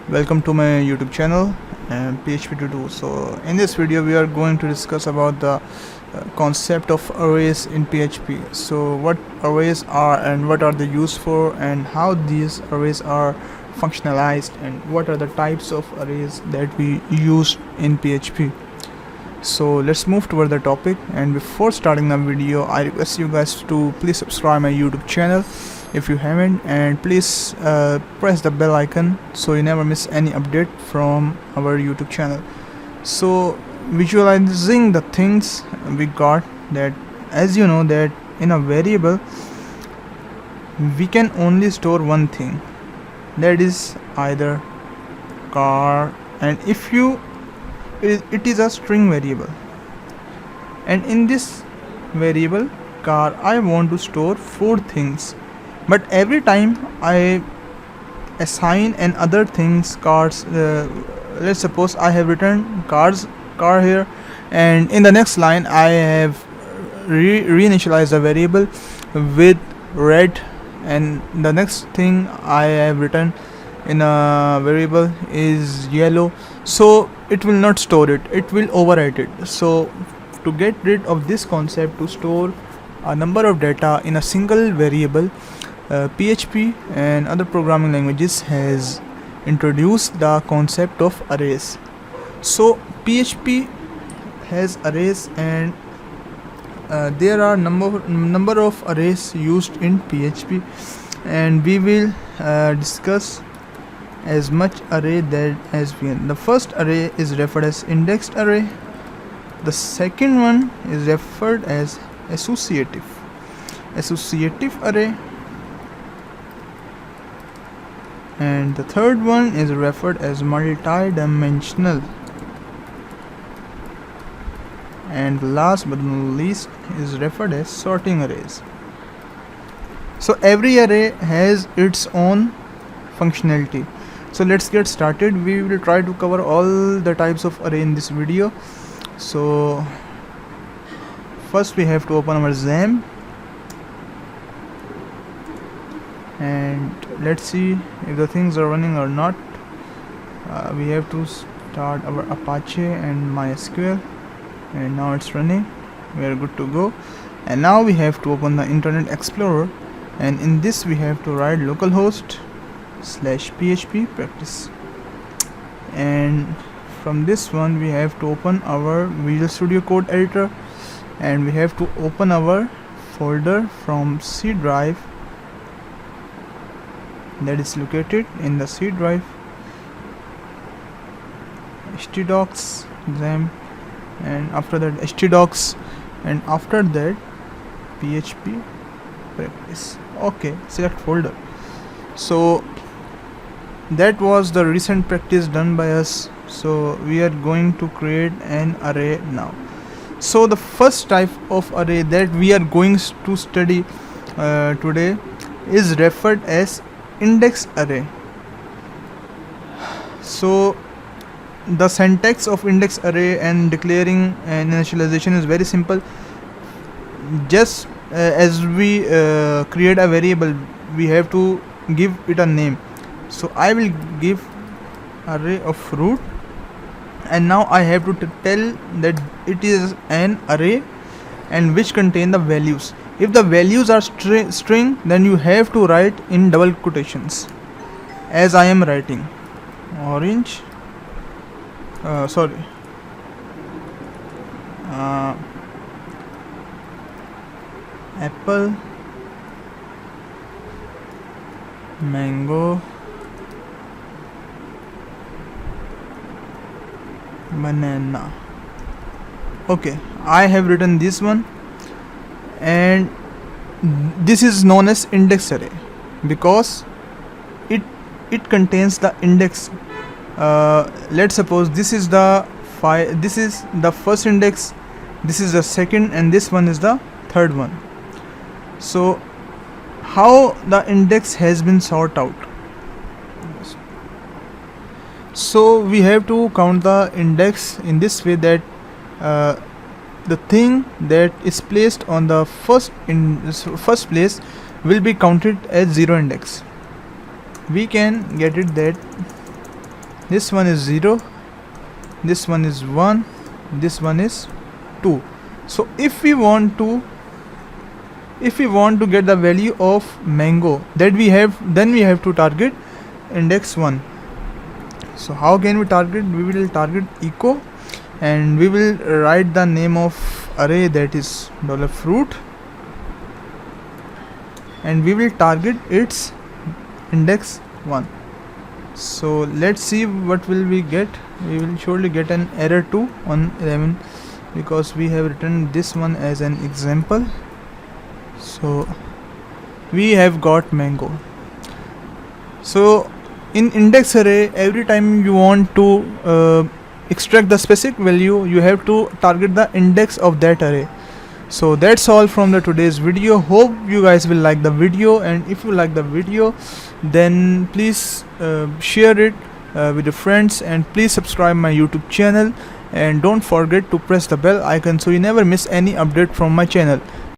Welcome to my YouTube channel PHP Tutu. So in this video we are going to discuss about the concept of arrays in PHP. So what arrays are and what are they used for, and how these arrays are functionalized, and what are the types of arrays that we use in PHP. So let's move toward the topic, and before starting the video I request you guys to please subscribe my YouTube channel if you haven't, and please press the bell icon so you never miss any update from our YouTube channel. So visualizing the things we got, that as you know that in a variable we can only store one thing, that is either car, and if you it is a string variable, and in this variable car I want to store 4 things, but every time I assign and other things cars, let's suppose I have written car here, and in the next line I have reinitialized a variable with red, and the next thing I have written in a variable is yellow, so it will not store it, it will overwrite it. So to get rid of this concept to store a number of data in a single variable, PHP and other programming languages has introduced the concept of arrays. So PHP has arrays, and there are number of arrays used in PHP, and we will discuss as much array that as we can. The first array is referred as indexed array. The second one is referred as associative array, and the third one is referred as multi-dimensional, and last but not least is referred as sorting arrays. So every array has its own functionality. So let's get started. We will try to cover all the types of array in this video. So first we have to open our XAMPP, and let's see if the things are running or not. We have to start our Apache and MySQL, and now it's running. We are good to go. And now we have to open the Internet Explorer, and in this we have to write localhost/php practice, and from this one we have to open our Visual Studio Code editor, and we have to open our folder from C drive that is located in the C drive, htdocs XAMPP, and after that htdocs, and after that php practice. Okay, select folder. So that was the recent practice done by us. So we are going to create an array now. So the first type of array that we are going to study today is referred as index array. So the syntax of index array and declaring and initialization is very simple. Just as we create a variable, we have to give it a name. So I will give array of root, and now I have to tell that it is an array and which contain the values. If the values are string, then you have to write in double quotations, as I am writing orange, apple, mango, banana. Okay, I have written this one, and this is known as index array because it contains the index. Let's suppose this is the first index, this is the second, and this one is the third one. So how the index has been sorted out? So we have to count the index in this way, that the thing that is placed on the first place will be counted as 0 index. We can get it that this one is 0, this one is 1, this one is 2. So if we want to get the value of mango that we have, then we have to target index 1. So how can we target? We will target echo, and we will write the name of array, that is $fruit, and we will target its index 1. So let's see what will we get. We will surely get an error 2 on 11 because we have written this one as an example. So we have got mango. So in index array, every time you want to extract the specific value, you have to target the index of that array. So that's all from the today's video. Hope you guys will like the video, and if you like the video, then please share it with your friends, and please subscribe my YouTube channel, and don't forget to press the bell icon so you never miss any update from my channel.